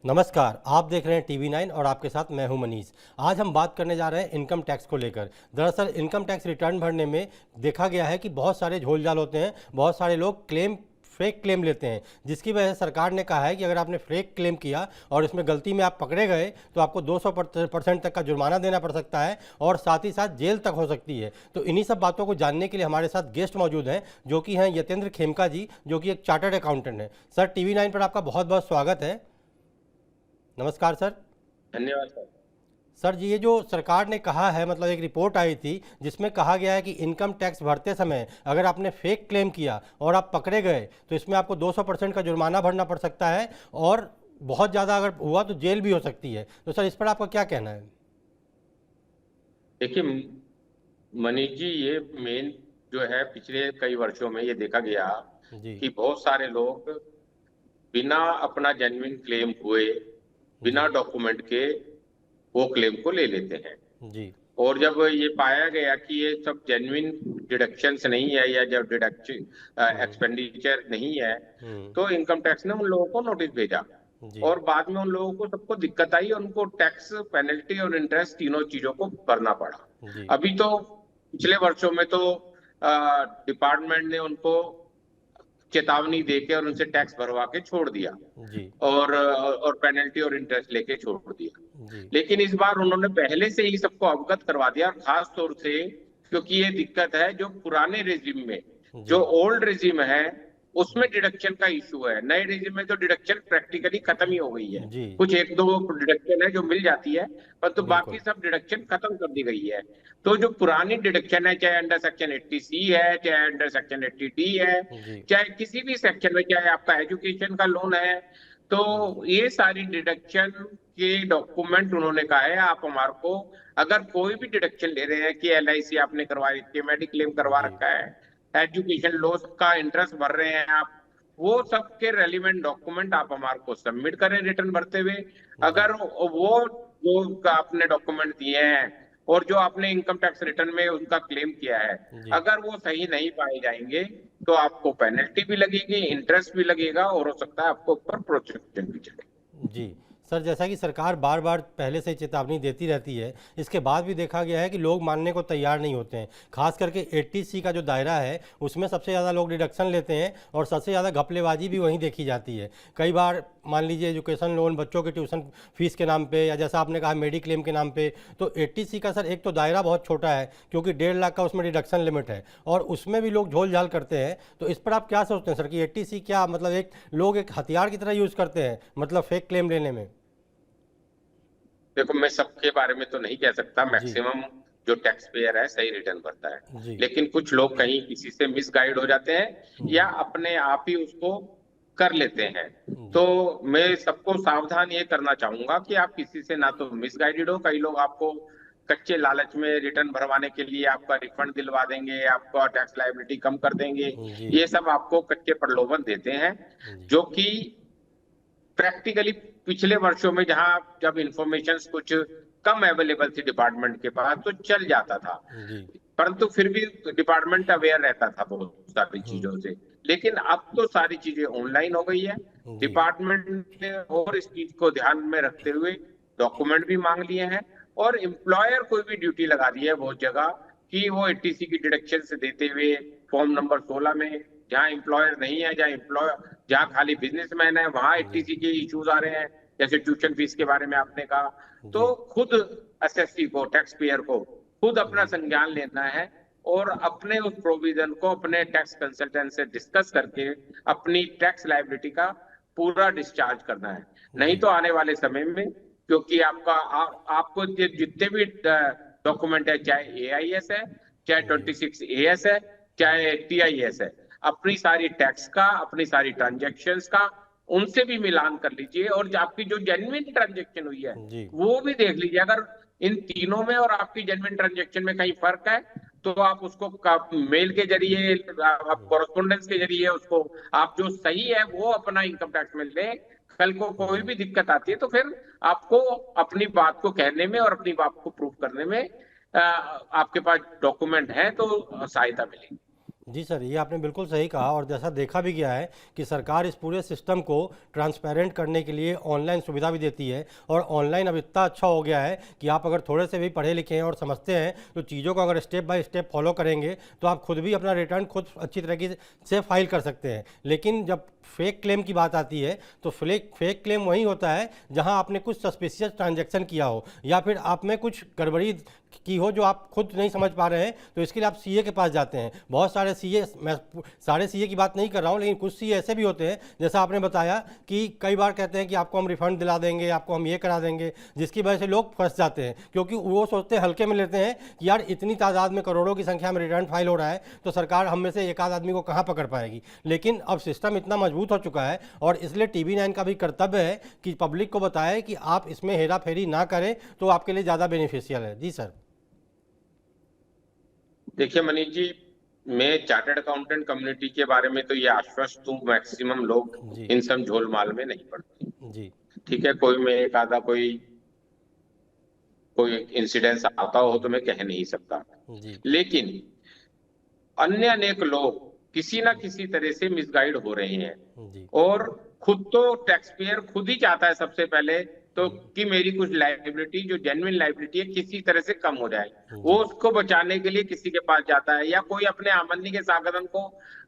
नमस्कार, आप देख रहे हैं टीवी 9 और आपके साथ मैं हूं मनीष। आज हम बात करने जा रहे हैं इनकम टैक्स को लेकर। दरअसल इनकम टैक्स रिटर्न भरने में देखा गया है कि बहुत सारे झोलझाल होते हैं, बहुत सारे लोग फेक क्लेम लेते हैं, जिसकी वजह से सरकार ने कहा है कि अगर आपने फेक क्लेम किया और इसमें गलती में आप पकड़े गए तो आपको 200% तक का जुर्माना देना पड़ सकता है और साथ ही साथ जेल तक हो सकती है। तो इन्हीं सब बातों को जानने के लिए हमारे साथ गेस्ट मौजूद हैं, जो कि हैं यतेंद्र खेमका जी, जो कि एक चार्टर्ड अकाउंटेंट हैं। सर, टीवी 9 पर आपका बहुत बहुत स्वागत है। नमस्कार सर। धन्यवाद सर। सर जी, ये जो सरकार ने कहा है, मतलब एक रिपोर्ट आई थी जिसमें कहा गया है कि इनकम टैक्स भरते समय अगर आपने फेक क्लेम किया और आप पकड़े गए तो इसमें आपको 200% का जुर्माना भरना पड़ सकता है और बहुत ज़्यादा अगर हुआ तो जेल भी हो सकती है। तो सर, इस पर आपका क्या कहना है? देखिए मनीष जी, ये मेन जो है पिछले कई वर्षों में ये देखा गया जी। कि बहुत सारे लोग बिना अपना जेन्युइन क्लेम हुए, बिना जी। डॉक्यूमेंट के वो क्लेम को ले लेते हैं। जी। और जब ये पाया गया कि ये सब जेन्युइन डिडक्शंस नहीं है या जब डिडक्शन हम्म। एक्सपेंडिचर नहीं है, हम्म। तो इनकम टैक्स ने उन लोगों को नोटिस भेजा। जी। और बाद में उन लोगों को सबको दिक्कत आई और उनको टैक्स, पेनल्टी और इंटरेस्ट तीनों चीजों को भरना पड़ा। जी। अभी तो पिछले वर्षों में तो डिपार्टमेंट ने उनको चेतावनी देके और उनसे टैक्स भरवा के छोड़ दिया जी। और पेनल्टी और इंटरेस्ट लेके छोड़ दिया। जी। लेकिन इस बार उन्होंने पहले से ही सबको अवगत करवा दिया, और खास तौर से क्योंकि ये दिक्कत है जो पुराने रेजिम में, जो जी। ओल्ड रेजिम है उसमें डिडक्शन का इशू है। नए रेजिम में तो डिडक्शन प्रैक्टिकली खत्म ही हो गई है। जी। कुछ एक दो डिडक्शन है जो मिल जाती है, पर तो बाकी बिल्कुल। सब डिडक्शन खत्म कर दी गई है। तो जो पुरानी डिडक्शन है, चाहे अंडर सेक्शन 80C है, चाहे अंडर सेक्शन 80D है, जी। चाहे किसी भी सेक्शन में, चाहे आपका एजुकेशन का लोन है, तो ये सारी डिडक्शन के डॉक्यूमेंट उन्होंने कहा है आप हमारे को, अगर कोई भी डिडक्शन ले रहे हैं कि LIC आपने करवा रखी है, मेडिक्लेम करवा जी। रखा है, एजुकेशन लोन का इंटरेस्ट भर रहे हैं आप, वो सब के रेलिवेंट डॉक्यूमेंट आप हमारे को सबमिट करें रिटर्न भरते हुए। जी। अगर वो जो आपने डॉक्यूमेंट दिए हैं और जो आपने इनकम टैक्स रिटर्न में उनका क्लेम किया है, जी। अगर वो सही नहीं पाए जाएंगे तो आपको पेनल्टी भी लगेगी, इंटरेस्ट भी लगेगा और हो सकता है आपको ऊपर प्रोसेक्शन भी चले। जी। सर, जैसा कि सरकार बार बार पहले से चेतावनी देती रहती है, इसके बाद भी देखा गया है कि लोग मानने को तैयार नहीं होते हैं। खास करके 80C का जो दायरा है उसमें सबसे ज़्यादा लोग डिडक्शन लेते हैं और सबसे ज़्यादा घपलेबाजी भी वहीं देखी जाती है। कई बार मान लीजिए एजुकेशन लोन, बच्चों के ट्यूशन फीस के नाम पे, या जैसा आपने कहा मेडिक्लेम के नाम पे, तो 80C का सर एक तो दायरा बहुत छोटा है क्योंकि 1.5 लाख का उसमें डिडक्शन लिमिट है और उसमें भी लोग झोल झाल करते हैं। तो इस पर आप क्या सोचते हैं सर कि 80C क्या मतलब लोग एक हथियार की तरह यूज़ करते हैं, मतलब फेक क्लेम लेने में? देखो, मैं सबके बारे में तो नहीं कह सकता, जी। मैक्सिमम जो टैक्स पेयर है सही रिटर्न भरता है। जी। लेकिन कुछ लोग कहीं किसी से मिसगाइड हो जाते हैं या जी। अपने आप ही उसको कर लेते हैं। तो जी। मैं सबको सावधान ये करना चाहूंगा कि आप किसी से ना तो मिसगाइडेड हो। कई लोग आपको कच्चे लालच में रिटर्न भरवाने के लिए आपका रिफंड दिलवा देंगे, आपका टैक्स लायबिलिटी कम कर देंगे। जी। ये सब आपको कच्चे प्रलोभन देते हैं, जी। जो कि प्रैक्टिकली पिछले वर्षों में जहां जब इंफॉर्मेशन कुछ कम अवेलेबल थी डिपार्टमेंट के पास तो चल जाता था, जी। परंतु फिर भी डिपार्टमेंट अवेयर रहता था बहुत सारी चीजों से। लेकिन अब तो सारी चीजें ऑनलाइन हो गई है। जी। डिपार्टमेंट ने और इस चीज को ध्यान में रखते हुए डॉक्यूमेंट भी मांग लिए हैं और एम्प्लॉयर को भी ड्यूटी लगा दी है बहुत जगह कि वो 80C की डिडक्शन से देते हुए फॉर्म नंबर 16 में, जहां एम्प्लॉयर नहीं है, जहां खाली बिजनेसमैन है, वहां जी। 80C के इश्यूज आ रहे हैं, जैसे ट्यूशन फीस के बारे में आपने कहा। तो जी। खुद एसएससी को, टैक्स पेयर को खुद अपना जी। संज्ञान लेना है और अपने उस प्रोविजन को अपने टैक्स कंसल्टेंट से डिस्कस करके अपनी टैक्स लायबिलिटी का पूरा डिस्चार्ज करना है। नहीं जी। तो आने वाले समय में, क्योंकि आपको जितने भी डॉक्यूमेंट है, चाहे AIS है, चाहे जी। 26AS है, चाहे TIS है, अपनी सारी टैक्स का, अपनी सारी ट्रांजेक्शन्स का उनसे भी मिलान कर लीजिए और आपकी जो जेन्युइन ट्रांजेक्शन हुई है जी। वो भी देख लीजिए। अगर इन तीनों में और आपकी जेन्युइन ट्रांजेक्शन में कहीं फर्क है तो आप उसको मेल के जरिए, आप कॉरेस्पॉन्डेंस के जरिए उसको, आप जो सही है वो अपना इनकम टैक्स में लें। कल को कोई जी। भी दिक्कत आती है तो फिर आपको अपनी बात को कहने में और अपनी बात को प्रूव करने में आपके पास डॉक्यूमेंट है तो सहायता मिलेगी। जी सर, ये आपने बिल्कुल सही कहा और जैसा देखा भी गया है कि सरकार इस पूरे सिस्टम को ट्रांसपेरेंट करने के लिए ऑनलाइन सुविधा भी देती है और ऑनलाइन अब इतना अच्छा हो गया है कि आप अगर थोड़े से भी पढ़े लिखे हैं और समझते हैं तो चीज़ों को अगर स्टेप बाय स्टेप फॉलो करेंगे तो आप खुद भी अपना रिटर्न खुद अच्छी तरीके से फाइल कर सकते हैं। लेकिन जब फेक क्लेम की बात आती है तो फेक क्लेम वही होता है जहां आपने कुछ सस्पिशियस ट्रांजैक्शन किया हो या फिर आप में कुछ गड़बड़ी की हो जो आप खुद नहीं समझ पा रहे हैं, तो इसके लिए आप सीए के पास जाते हैं। बहुत सारे सीए, मैं सारे सीए की बात नहीं कर रहा हूं, लेकिन कुछ सीए ऐसे भी होते हैं जैसा आपने बताया कि कई बार कहते हैं कि आपको हम रिफंड दिला देंगे, आपको हम ये करा देंगे, जिसकी वजह से लोग फंस जाते हैं क्योंकि वो सोचते हैं, हल्के में लेते हैं कि यार इतनी तादाद में करोड़ों की संख्या में रिटर्न फाइल हो रहा है तो सरकार हम में से एक आध आदमी को कहाँ पकड़ पाएगी। लेकिन अब सिस्टम इतना मजबूत हो चुका है और इसलिए टीवी9 का भी कर्तव्य है कि पब्लिक को बताए कि आप इसमें हेरा फेरी ना करें तो आपके लिए ज़्यादा बेनिफिशियल है। जी सर। देखिए मनीष जी, मैं चार्टर्ड अकाउंटेंट कम्युनिटी के बारे में तो ये आश्वस्त हूँ, मैक्सिमम लोग जी इन सब झोलमाल में नहीं पड़ते। जी ठीक है, कोई में एक आधा कोई कोई इंसिडेंस आता हो तो मैं कह नहीं सकता, जी लेकिन अन्य अनेक लोग किसी ना किसी तरह से मिसगाइड हो रहे हैं। जी और खुद तो टैक्स पेयर खुद ही चाहता है सबसे पहले तो कि मेरी कुछ लाइबिलिटी जो जेन्युइन लाइबिलिटी है किसी तरह से कम हो जाए। वो जी उसको बचाने के लिए किसी के पास जाता है या कोई अपने आमदनी के साधन को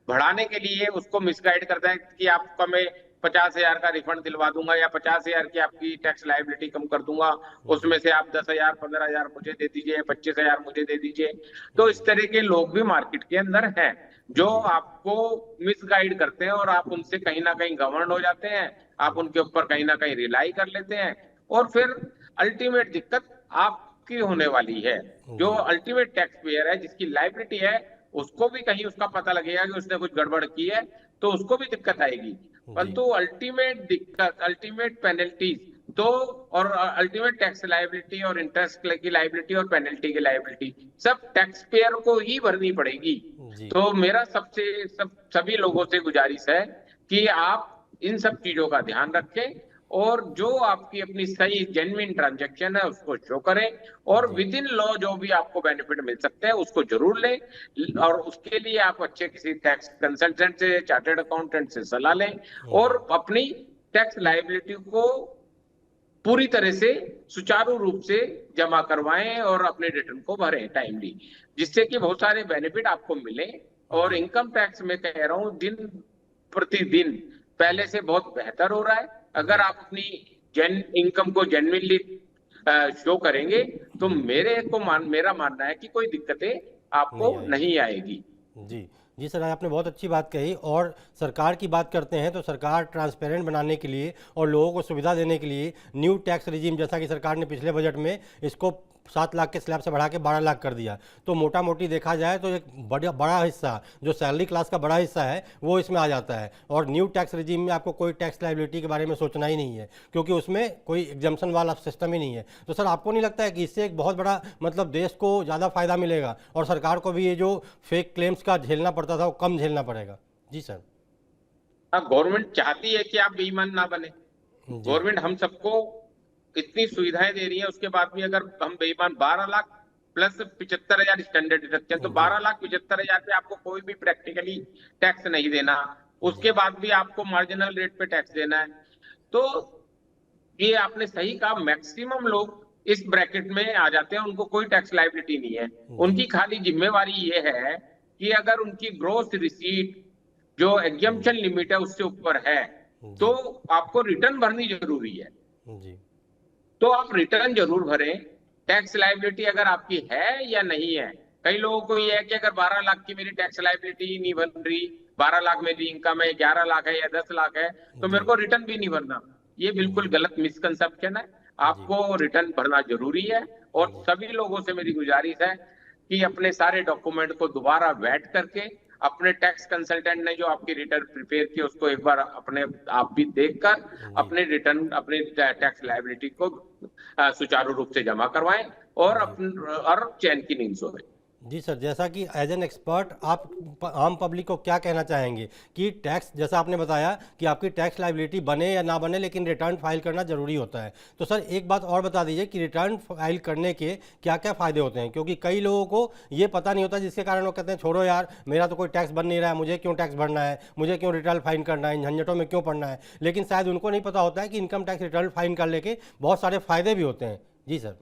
बढ़ाने के लिए उसको मिसगाइड करता है कि आपका मैं 50,000 का रिफंड दिलवा दूंगा या 50,000 की आपकी टैक्स लाइबिलिटी कम कर दूंगा, उसमें जी से आप 10,000 15,000 मुझे दे दीजिए, 25,000 मुझे दे दीजिए। तो इस तरह के लोग भी मार्केट के अंदर हैं जो जी आपको मिसगाइड करते हैं और आप उनसे कहीं ना कहीं गवर्न हो जाते हैं, आप उनके ऊपर कहीं ना कहीं रिलाई कर लेते हैं और फिर अल्टीमेट दिक्कत आपकी होने वाली है। जो जी अल्टीमेट टैक्स पेयर है जिसकी लाइबिलिटी है उसको भी कहीं उसका पता लगेगा कि उसने कुछ गड़बड़ की है तो उसको भी दिक्कत आएगी। जी परंतु अल्टीमेट दिक्कत, अल्टीमेट पेनल्टीज तो और अल्टीमेट टैक्स लाइबिलिटी और इंटरेस्ट की लाइबिलिटी और पेनल्टी की लाइबिलिटी सब टैक्स पेयर को ही भरनी पड़ेगी। जी तो मेरा सभी लोगों से गुजारिश है कि आप इन सब चीजों का ध्यान रखें और जो आपकी अपनी सही जेन्युइन ट्रांजैक्शन है उसको शो करें और जी विद इन लॉ जो भी आपको बेनिफिट मिल सकते हैं उसको जरूर लें और उसके लिए आप अच्छे किसी टैक्स कंसल्टेंट से, चार्टर्ड अकाउंटेंट से सलाह लें और जी अपनी टैक्स लाइबिलिटी को पूरी तरह से सुचारू रूप से जमा करवाएं और अपने रिटर्न को भरें टाइमली, जिससे कि बहुत सारे बेनिफिट आपको मिले। और जी इनकम टैक्स में कह रहा हूं दिन प्रतिदिन पहले से बहुत बेहतर हो रहा है। अगर जी आप अपनी इनकम को जेन्युइनली शो करेंगे तो मेरा मानना है कि कोई दिक्कतें आपको नहीं आएगी। नहीं आएगी। जी, जी सर, आपने बहुत अच्छी बात कही और सरकार की बात करते हैं तो सरकार ट्रांसपेरेंट बनाने के लिए और लोगों को सुविधा देने के लिए न्यू टैक्स रिजीम, जैसा कि सरकार ने पिछले बजट में इसको 7 लाख के स्लैब से बढ़ा के 12 लाख कर दिया, तो मोटा मोटी देखा जाए तो एक बड़ा बड़ा हिस्सा जो सैलरी क्लास का बड़ा हिस्सा है वो इसमें आ जाता है। और न्यू टैक्स रिजीम में आपको कोई टैक्स लाइबिलिटी के बारे में सोचना ही नहीं है क्योंकि उसमें कोई एग्जम्पशन वाला सिस्टम ही नहीं है। तो सर, आपको नहीं लगता है कि इससे एक बहुत बड़ा मतलब देश को ज़्यादा फायदा मिलेगा और सरकार को भी ये जो फेक क्लेम्स का झेलना पड़ता था वो कम झेलना पड़ेगा? जी सर। हाँ, गवर्नमेंट चाहती है कि आप बेईमान ना बने। जी गवर्नमेंट हम सबको इतनी सुविधाएं दे रही है उसके बाद भी अगर हम बेईमान 12 लाख प्लस 75,000 स्टैंडर्ड डिडक्शन, तो जी 12,75,000 पे आपको कोई भी प्रैक्टिकली टैक्स नहीं देना, उसके जी बाद भी आपको मार्जिनल रेट पे टैक्स देना है। तो ये आपने सही कहा, मैक्सिमम लोग इस ब्रैकेट में आ जाते हैं, उनको कोई टैक्स लाइबिलिटी नहीं है। जी उनकी खाली जिम्मेवारी ये है कि अगर उनकी ग्रोस रिसीट जो एग्जम्पशन लिमिट है उससे ऊपर है तो जी आपको रिटर्न भरनी जरूरी है। जी तो आप रिटर्न जरूर भरें। टैक्स लाइबिलिटी अगर आपकी है या नहीं है, कई लोगों को ये है कि अगर 12 लाख की मेरी टैक्स लाइबिलिटी ही नहीं बन रही, 12 लाख मेरी इनकम है, 11 लाख है या 10 लाख है तो मेरे जी को रिटर्न भी नहीं भरना। ये बिल्कुल जी गलत मिसकंसेप्शन है। जी आपको रिटर्न भरना जरूरी है और जी सभी लोगों से मेरी गुजारिश है कि अपने सारे डॉक्यूमेंट को दोबारा वेट करके अपने टैक्स कंसल्टेंट ने जो आपकी रिटर्न प्रिपेयर की उसको एक बार अपने आप भी देखकर जी अपने रिटर्न, अपने टैक्स लायबिलिटी को सुचारू रूप से जमा करवाएं और जी अपने और चैन की नींद सोएं। जी सर, जैसा कि एज एन एक्सपर्ट आप आम पब्लिक को क्या कहना चाहेंगे कि टैक्स, जैसा आपने बताया कि आपकी टैक्स लायबिलिटी बने या ना बने लेकिन रिटर्न फाइल करना ज़रूरी होता है। तो सर एक बात और बता दीजिए कि रिटर्न फाइल करने के क्या क्या फ़ायदे होते हैं, क्योंकि कई लोगों को ये पता नहीं होता, जिसके कारण वो कहते हैं छोड़ो यार, मेरा तो कोई टैक्स बन नहीं रहा है, मुझे क्यों टैक्स भरना है, मुझे क्यों रिटर्न फाइल करना है, इन झंझटों में क्यों पड़ना है। लेकिन शायद उनको नहीं पता होता है कि इनकम टैक्स रिटर्न फाइल करने के बहुत सारे फ़ायदे भी होते हैं। जी सर।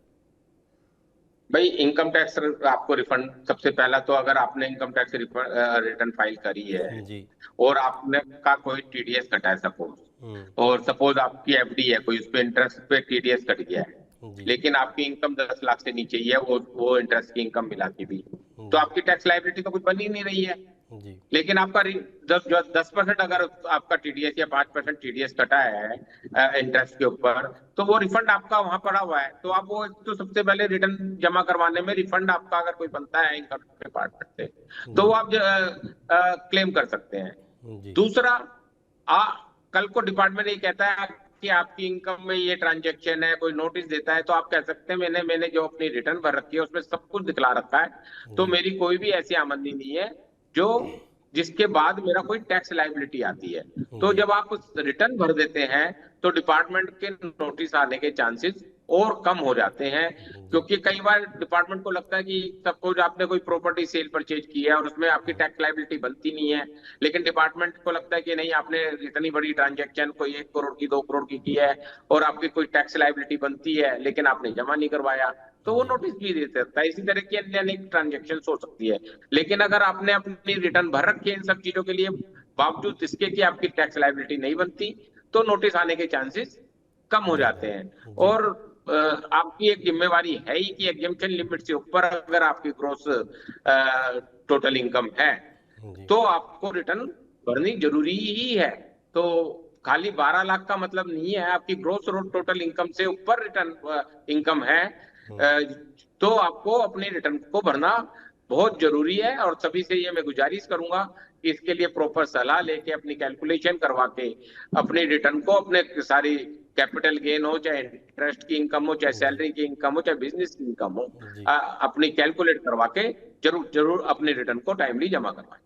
भाई इनकम टैक्स आपको रिफंड, सबसे पहला तो अगर आपने इनकम टैक्स रिटर्न फाइल करी है जी। और आपने का कोई टीडीएस कटा है सपोज, हम्म। और सपोज आपकी एफडी है कोई, उस पे इंटरेस्ट पे टीडीएस कट गया है, जी। लेकिन आपकी इनकम 10 लाख से नीचे ही है, वो इंटरेस्ट की इनकम मिला के भी, तो जी। आपकी टैक्स लायबिलिटी तो कुछ बन ही नहीं रही है। जी। लेकिन आपका 10% अगर आपका टीडीएस या 5% टीडीएस कटा है इंटरेस्ट के ऊपर, तो वो रिफंड आपका वहां पड़ा हुआ है, तो आप वो तो सबसे पहले रिटर्न जमा करवाने में रिफंड आपका अगर कोई बनता है इनकम डिपार्टमेंट से, तो जी। वो आप क्लेम कर सकते हैं। जी। दूसरा, आ, कल को डिपार्टमेंट ये कहता है कि आपकी इनकम में ये ट्रांजैक्शन है, कोई नोटिस देता है, तो आप कह सकते हैं मैंने मैंने जो अपनी रिटर्न भर रखी है उसमें सब कुछ दिखला रखा है, तो जी। मेरी कोई भी ऐसी आमदनी नहीं है जो जिसके बाद मेरा कोई टैक्स लायबिलिटी आती है। तो जी। जब आप रिटर्न भर देते हैं तो डिपार्टमेंट के नोटिस आने के चांसेस और कम हो जाते हैं, जी। क्योंकि कई बार डिपार्टमेंट को लगता है कि सपोज आपने कोई प्रॉपर्टी सेल परचेज की है और उसमें आपकी टैक्स लायबिलिटी बनती नहीं है, लेकिन डिपार्टमेंट को लगता है कि नहीं, आपने इतनी बड़ी ट्रांजैक्शन कोई 1 करोड़ की 2 करोड़ की है और आपकी कोई टैक्स लायबिलिटी बनती है, लेकिन आपने जमा नहीं करवाया, तो वो जी। नोटिस भी दे सकता है। इसी तरह की अन्य अनेक ट्रांजेक्शन हो सकती है। लेकिन अगर आपने अपनी रिटर्न भर रखी है इन सब चीजों के लिए, बावजूद इसके कि आपकी टैक्स लायबिलिटी नहीं बनती, तो नोटिस आने के चांसेस कम हो जी। जाते हैं। जी। और आपकी एक जिम्मेवारी है ही कि एग्जेम्पशन लिमिट से ऊपर अगर आपकी ग्रोस टोटल इनकम है जी। तो आपको रिटर्न भरनी जरूरी ही है। तो खाली 12 लाख का मतलब नहीं है, आपकी ग्रोस टोटल इनकम से ऊपर रिटर्न इनकम है हम्म। तो आपको अपनी रिटर्न को भरना बहुत जरूरी है। और सभी से ये मैं गुजारिश करूंगा कि इसके लिए प्रॉपर सलाह लेके अपनी कैलकुलेशन करवा के अपनी रिटर्न को, अपने सारी कैपिटल गेन हो, चाहे इंटरेस्ट की इनकम हो, चाहे जी। सैलरी की इनकम हो, चाहे बिजनेस की इनकम हो, जी। अपनी कैलकुलेट करवा के जरूर जरूर अपनी रिटर्न को टाइमली जमा करवाएं।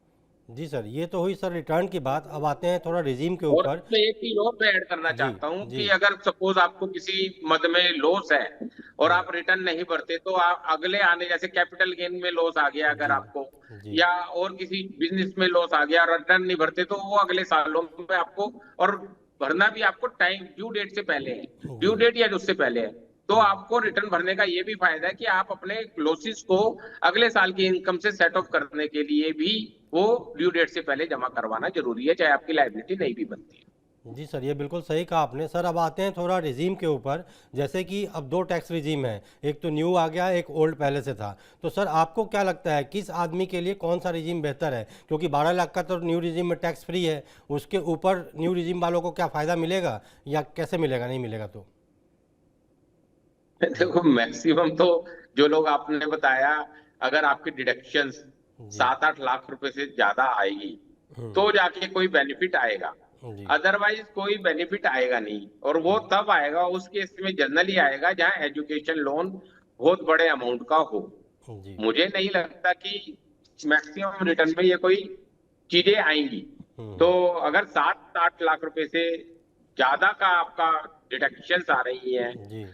जी सर, ये तो हुई सर रिटर्न की बात। अब आते हैं थोड़ा रिजीम के और ऊपर। इसमें एक चीज और मैं ऐड करना जी। चाहता हूँ जी। कि अगर सपोज आपको किसी मद में लॉस है और हम्म। आप रिटर्न नहीं भरते, तो आप अगले आने, जैसे कैपिटल गेन में लॉस आ गया अगर जी। आपको, जी। या और किसी बिजनेस में लॉस आ गया और रिटर्न नहीं भरते, तो वो अगले सालों में आपको, और भरना भी आपको टाइम ड्यू डेट से पहले है, ड्यू जी। डेट या उससे पहले है, तो हम्म। आपको रिटर्न भरने का ये भी फायदा है कि आप अपने लॉसेस को अगले साल की इनकम से सेट ऑफ करने के लिए भी वो ड्यू डेट से पहले जमा करवाना जरूरी है, चाहे आपकी लायबिलिटी नहीं भी बनती है। जी सर, ये बिल्कुल सही कहा आपने। सर अब आते हैं थोड़ा रिजीम के ऊपर। जैसे कि अब दो टैक्स रिजीम है, एक तो न्यू आ गया, एक ओल्ड पहले से था। तो सर आपको क्या लगता है किस आदमी के लिए कौन सा रिजीम बेहतर है, क्योंकि 12 लाख का तो न्यू रिजीम में टैक्स फ्री है, उसके ऊपर न्यू रिजीम वालों को क्या फ़ायदा मिलेगा या कैसे मिलेगा, नहीं मिलेगा तो? देखो मैक्सिमम तो जो लोग आपने बताया, अगर आपकी डिडक्शंस जी। 7-8 लाख रुपए से ज्यादा आएगी हम्म। तो जाके कोई बेनिफिट आएगा, जी। अदरवाइज कोई बेनिफिट आएगा नहीं। और वो तब आएगा, उस केस में जनरली आएगा जहां एजुकेशन लोन बहुत बड़े अमाउंट का हो। जी। मुझे नहीं लगता कि मैक्सिमम रिटर्न में ये कोई चीजें आएंगी। तो हम्म। अगर 7-8 लाख रुपए से ज्यादा का आपका डिडक्शन आ रही है, जी।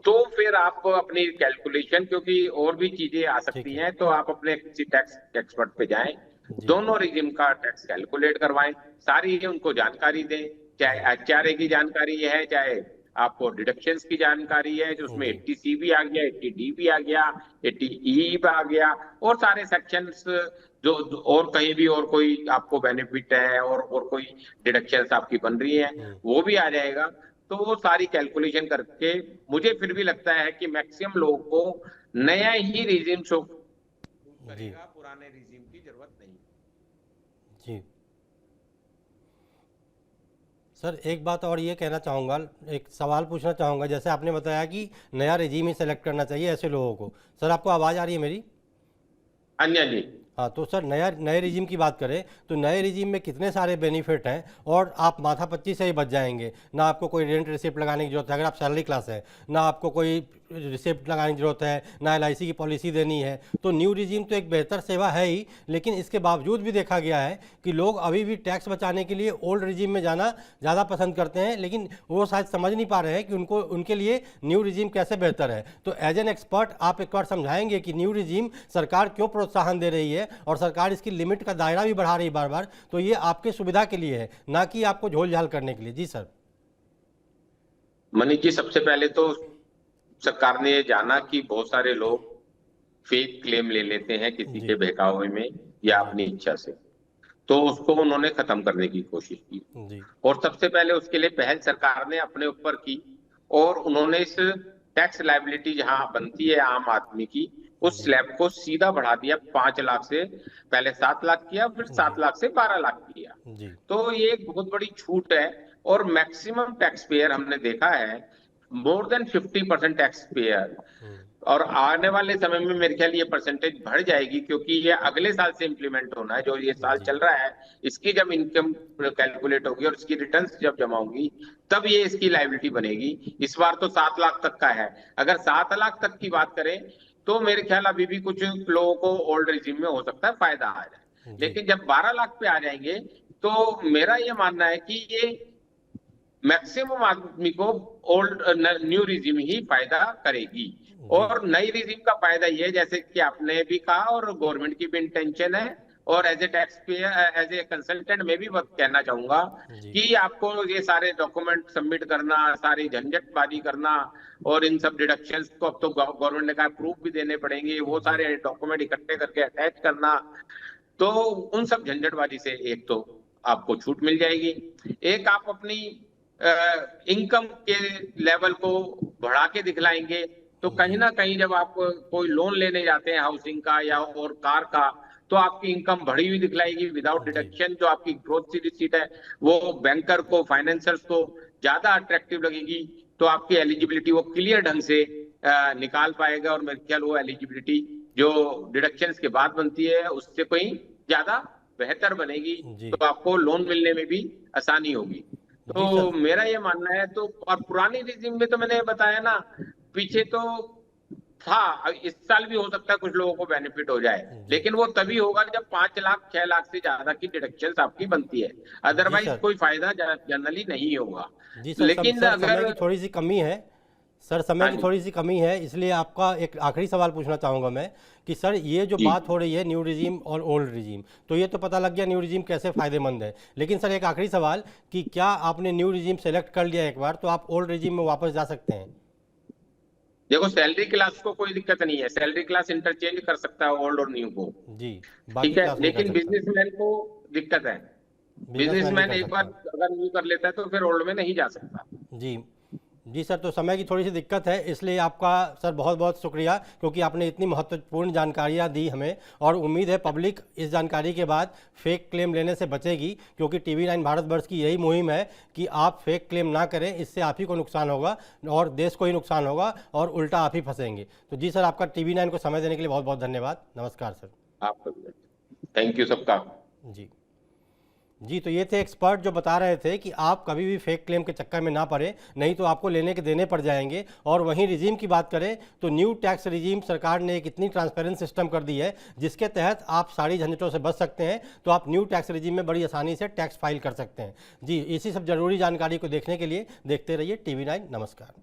तो फिर आप अपनी कैलकुलेशन, क्योंकि और भी चीजें आ ठीक सकती है। हैं, तो आप अपने किसी टैक्स एक्सपर्ट पे जाएं, जी। दोनों रिजिम का टैक्स कैलकुलेट करवाएं, सारी उनको जानकारी दें, चाहे जी। एचआरए की जानकारी है, चाहे आपको डिडक्शंस की जानकारी है, जो उसमें जी। 80C भी आ गया, 80D भी आ गया, 80E भी आ गया, और सारे सेक्शंस जो और कहीं भी और कोई आपको बेनिफिट है और कोई डिडक्शंस आपकी बन रही है, हम्म। वो भी आ जाएगा। तो वो सारी कैलकुलेशन करके मुझे फिर भी लगता है कि मैक्सिमम लोगों को नया ही रिजीम शो जी। करेगा, पुराने रिजीम की जरूरत नहीं। जी। सर एक बात और ये कहना चाहूँगा, एक सवाल पूछना चाहूँगा। जैसे आपने बताया कि नया रिजीम ही सेलेक्ट करना चाहिए ऐसे लोगों को। सर आपको आवाज़ आ रही है मेरी? अन्य जी, हाँ, तो सर नए रिजीम की बात करें तो नए रिजीम में कितने सारे बेनिफिट हैं और आप माथापच्ची से ही बच जाएंगे। ना आपको कोई रेंट रिसिप्ट लगाने की जरूरत है अगर आप सैलरी क्लास है, ना आपको कोई रिसिप्ट लगाने की जरूरत है, ना LIC की पॉलिसी देनी है। तो न्यू रिजीम तो एक बेहतर सेवा है ही, लेकिन इसके बावजूद भी देखा गया है कि लोग अभी भी टैक्स बचाने के लिए ओल्ड रिजीम में जाना ज़्यादा पसंद करते हैं, लेकिन वो शायद समझ नहीं पा रहे हैं कि उनके लिए न्यू रिजीम कैसे बेहतर है। तो एज एन एक्सपर्ट आप एक बार समझाएंगे कि न्यू रिजीम सरकार क्यों प्रोत्साहन दे रही है और सरकार इसकी लिमिट का दायरा भी बढ़ा रही है बार बार, तो ये आपके सुविधा के लिए है, ना कि आपको झोल झाल करने के लिए। जी सर। मनीष जी, सबसे पहले तो सरकार ने ये जाना कि बहुत सारे लोग फेक क्लेम ले लेते हैं किसी के बहकावे में या अपनी इच्छा से, तो उसको उन्होंने खत्म करने की कोशिश की। जी और सबसे पहले उसके लिए पहल सरकार ने अपने ऊपर की और उन्होंने इस टैक्स लायबिलिटी जहां बनती है आम आदमी की, उस स्लैब को सीधा बढ़ा दिया 5 लाख से, पहले 7 लाख किया, फिर 7 लाख से 12 लाख किया। जी तो ये एक बहुत बड़ी छूट है और मैक्सिमम टैक्स पेयर हमने देखा है, मोर देन 50% टैक्स पेयर, और आने वाले समय में मेरे ख्याल ये परसेंटेज बढ़ जाएगी, क्योंकि ये अगले साल से इंप्लीमेंट होना है। जो ये साल चल रहा है, इसकी जब इनकम कैलकुलेट होगी और इसकी रिटर्न्स जब जमा होंगी, तब ये इसकी लायबिलिटी बनेगी। इस बार तो 7 लाख तक का है। अगर 7 लाख तक की बात करें तो मेरे ख्याल अभी भी कुछ लोगों को ओल्ड रिजीम में हो सकता है फायदा आ जाए, लेकिन जब 12 लाख पे आ जाएंगे तो मेरा ये मानना है कि ये मैक्सिमम आदमी को ओल्ड न्यू रिजीम ही फायदा करेगी। और नई रिजीम का फायदा ये, जैसे कि आपने भी कहा और गवर्नमेंट की भी इंटेंशन है, और as a tax payer, as a consultant मैं भी कहना चाहूंगा कि आपको ये सारे डॉक्यूमेंट सबमिट करना, सारी झंझटबाजी करना और इन सब डिडक्शंस को अब तो गवर्नमेंट ने कहा प्रूफ भी देने पड़ेंगे, वो सारे डॉक्यूमेंट इकट्ठे करके अटैच करना, तो उन सब झंझटबाजी से एक तो आपको छूट मिल जाएगी, एक आप अपनी इनकम के लेवल को बढ़ा के दिखलाएंगे। तो कहीं ना कहीं जब आप कोई लोन लेने जाते हैं हाउसिंग का या और कार का, तो आपकी इनकम बढ़ी हुई दिखलाएगी विदाउट डिडक्शन। जो आपकी ग्रोथ रिसीट है वो बैंकर को, फाइनेंसर्स को ज्यादा अट्रैक्टिव लगेगी, तो आपकी एलिजिबिलिटी वो क्लियर ढंग से निकाल पाएगा। और मेरे ख्याल वो एलिजिबिलिटी जो डिडक्शंस के बाद बनती है उससे कोई ज्यादा बेहतर बनेगी, तो आपको लोन मिलने में भी आसानी होगी। तो मेरा ये मानना है। तो और पुरानी रिजीम में तो मैंने बताया ना, पीछे तो था, इस साल भी हो सकता है कुछ लोगों को बेनिफिट हो जाए, लेकिन वो तभी होगा जब 5 लाख 6 लाख से ज्यादा की डिडक्शन आपकी बनती है, अदरवाइज कोई फायदा जनरली नहीं होगा। जी सर, लेकिन समय की थोड़ी सी कमी है सर, समय की थोड़ी सी कमी है, इसलिए आपका एक आखिरी सवाल पूछना चाहूँगा मैं कि सर ये जो बात हो रही है न्यू रिजीम और ओल्ड रिजीम, तो ये तो पता लग गया न्यू रिजीम कैसे फ़ायदेमंद है, लेकिन सर एक आखिरी सवाल कि क्या आपने न्यू रिजीम सेलेक्ट कर लिया एक बार तो आप ओल्ड रिजीम में वापस जा सकते हैं? देखो, सैलरी क्लास को कोई दिक्कत नहीं है, सैलरी क्लास इंटरचेंज कर सकता है ओल्ड और न्यू को। जी, ठीक है, लेकिन बिजनेसमैन को दिक्कत है। बिजनेसमैन एक बार अगर न्यू कर लेता है तो फिर ओल्ड में नहीं जा सकता। जी सर, तो समय की थोड़ी सी दिक्कत है, इसलिए आपका सर बहुत बहुत शुक्रिया, क्योंकि आपने इतनी महत्वपूर्ण जानकारियाँ दी हमें, और उम्मीद है पब्लिक इस जानकारी के बाद फेक क्लेम लेने से बचेगी, क्योंकि TV9 भारतवर्ष की यही मुहिम है कि आप फेक क्लेम ना करें, इससे आप ही को नुकसान होगा और देश को ही नुकसान होगा और उल्टा आप ही फंसेंगे। तो जी सर, आपका TV9 को समय देने के लिए बहुत बहुत धन्यवाद। नमस्कार सर। आपका थैंक यू सबका। जी, तो ये थे एक्सपर्ट जो बता रहे थे कि आप कभी भी फेक क्लेम के चक्कर में ना पड़े, नहीं तो आपको लेने के देने पड़ जाएंगे। और वहीं रिजीम की बात करें तो न्यू टैक्स रिजीम सरकार ने एक इतनी ट्रांसपेरेंट सिस्टम कर दी है जिसके तहत आप सारी झंझटों से बच सकते हैं, तो आप न्यू टैक्स रिजीम में बड़ी आसानी से टैक्स फाइल कर सकते हैं। जी, इसी सब जरूरी जानकारी को देखने के लिए देखते रहिए TV9। नमस्कार।